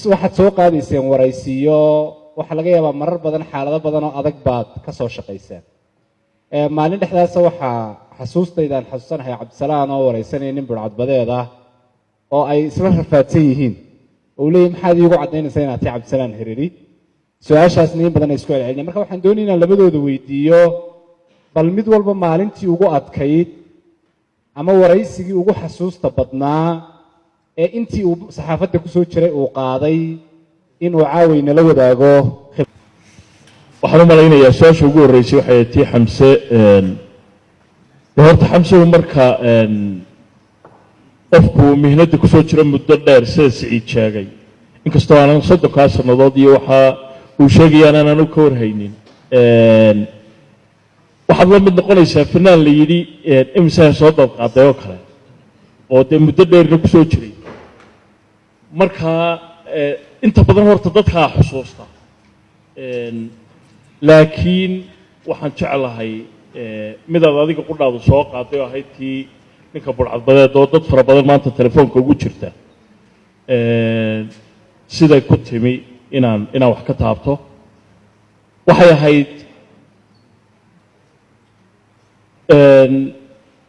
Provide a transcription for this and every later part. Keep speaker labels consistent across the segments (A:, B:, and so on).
A: waxaad soo qaadayseen waraysiyo waxa laga yaabaa marar badan xaalado badan oo adag baad ka soo shaqayseen maalin dhexdaas waxaa xasuustaydaan xasuusanahay cabdisalaan oo waraysanaya nin burcadbadeed ah oo ay isla rafaadsan yihiin oo leeyahay maxaad iigu cadaynaysaa inaad tahay cabdisalaan Hereri su'aashaasna in badan ay isku celcelinayaan marka waxaan doonayaa inaan labadooda weydiiyo bal mid walba maalintii ugu adkayd ama waraysigii ugu xasuusta badnaa ee intii uu saxaafadda ku soo jiray uu qaaday inuu caawayna la wadaago
B: waxaan u malaynayaa su'aasha ugu horreysay waxay tii Xamse horta Xamse marka qofku mihnada ku soo jira muddo dheer sida Siciid sheegay inkastoo aanan 30 sanadood iyo waxa uu sheegayaan aanan ka warhaynin waxaad la mid noqonaysaa fanaan la yidhi imisa soo dabqaaday oo kale oo dee muddo dheerna ku soo jiray marka inta badan horta dadka xusuusta laakiin waxaan jeclahay midaad adiga qudhaadu soo qaaday oo ahayd tii ninka burcadbadeed oo dad fara badan maanta telefoonka ugu jirta siday ku timi inaan wax ka taabto waxay ahayd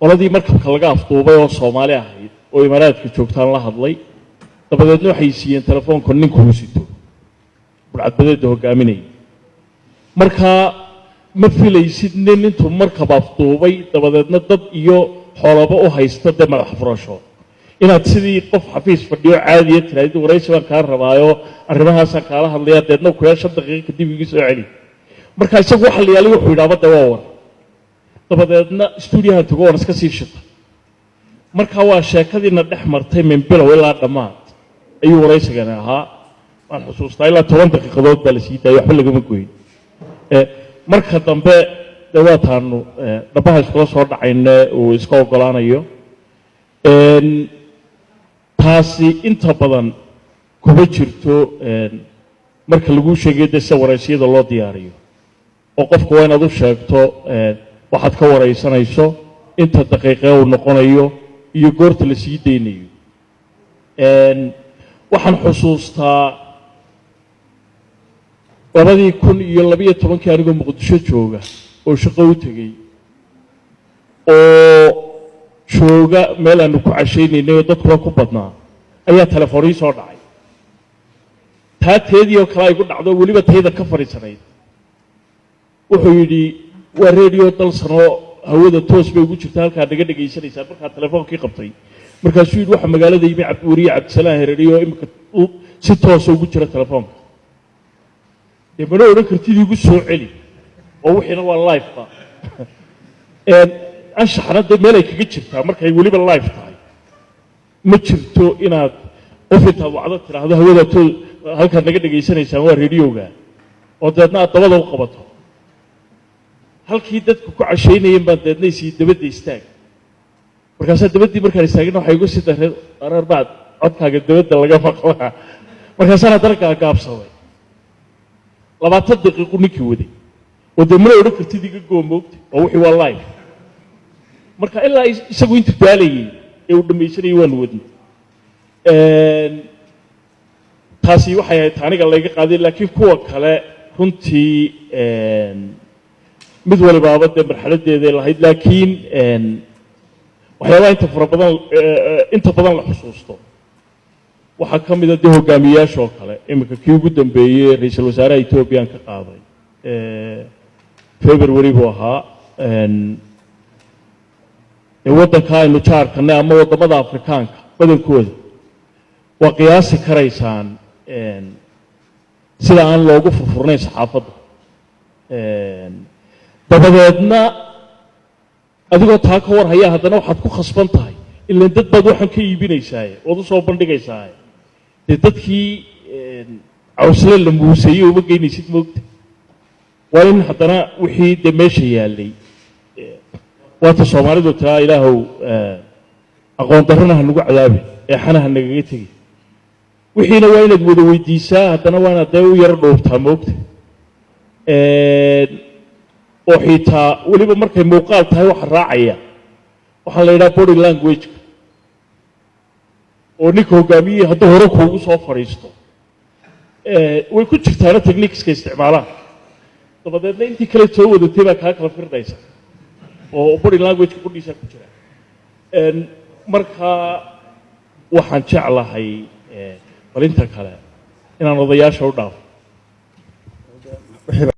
B: qoladii markabka laga afduubay oo Soomaali ahayd oo Imaaraadka joogtaan la hadlay dabadeedna waxay siiyeen telefoonka ninku uu sito burcadbadeed hogaaminay marka ma filaysid nin intuu markab afduubay dabadeedna dad iyo xoolaba u haysta de madax furasho inaad sidii qof xafiis fadhiyo caadi ah tiraahdo waraysi baan ka rabaayo arrimahaas kala hadlaya deedna ku yeesho daqiiqo kadib igu soo celi marka isagu waxa la yaali wuxuu yiraahdo waa war dabadeedna stuudiyaha tago waan iska sii shaqo marka waa sheekadiina dhex martay min bilow ilaa dhamaad ayuu waraysigan ahaa waan xusuustaa ilaa 10 daqiiqadood baa la sii daayay waxba lagama gooyin marka dambe dawaataanu dhabaha iskula soo dhacayna uu iska ogolaanayo taasi inta badan kuma jirto marka lagu sheegay dadka waraysiyada loo diyaariyo oo qofku waa inaad u sheegto waxaad ka waraysanayso inta daqiiqo uu noqonayo iyo goorta la sii deynayo waxaan xusuustaa 2012 anigoo Muqdisho jooga oo shaqo u tagay oo jooga meel aanu ku cashaynayno dadku ku badnaa ayaa telefoon ii soo dhacay taateedii oo kale ay ku dhacdo waliba tayada ka fariisanayd wuxuu yidhi waa radio dalsano hawada toos bay ugu jirtaa halka naga dhageysanaysaa marka telefoonkii qabtay markaasuu yidhi waxa magaalada yimi Cabdiwariye Cabdisalaan Hereri oo imika si toos ugu jira telefoonka mana oran kartid igu soo celi oo wixiina waa live ba anshaxnada meel ay kaga jirtaa markay waliba live tahay ma jirto inaad qof inta wacdo tiraahdo hawada toos halka naga dhageysanaysaa waa radioga oo dadna dabada u qabato halkii dadku ku cashaynayeen baan deednay si dabada istaag markaas dabadii markaan istaagno waxay igu sii dareen qarar baad codkaaga dabada laga maqlaa markaas ana darka gaabsaday 20 daqiiqo ninkii waday oo deemana oran kartid iga goomoogtay oo wixii waa live marka ilaa isagu inta daalayay ee uu dhameysanayo waan wadnay taasi waxay ahayd aniga laga qaaday laakiin kuwa kale runtii mid waliba abada marxaladeeda lahayd laakiin waxyaalaha inta badan la xusuusto waxa kamid ah hogaamiyaasha oo kale imika kii ugu dambeeyay ra'iisul wasaaraha Itoobiya ka qaaday February buu ahaa wadanka aynu jaarkana ama wadamada Afrikaanka badankooda waa qiyaasi karaysaan sida aan loogu furfurnayn saxaafadda dabadeedna adigoo taa ka war haya haddana waxaad ku khasban tahay ilaa dad baad waxaan ka iibinaysaa oo soo bandhigaysaa dadkii cawsle la muuseeyay uma geynaysid moogta waa in haddana wixii de meesha yaalay waata Soomaalidu taa ilaahow aqoon darrana nagu cadaabi ee xanaha nagaga tagay wixiina waa inaad wada weydiisaa haddana waa inaad u yar dhooftaa moogta oo xitaa waliba markay muuqaal tahay waxa raacaya waxaa la yidhaha body language oo ninka hogaamiyey hadduu hore kuugu soo fadhiisto way ku jirtaana techniqueska isticmaalaan dabadeedna intii kale soo wadatay baa kaa kala firdhaysa oo body language qudhiisa ku jira marka waxaan jeclahay balinta kale inaan odayaasha u dhaafo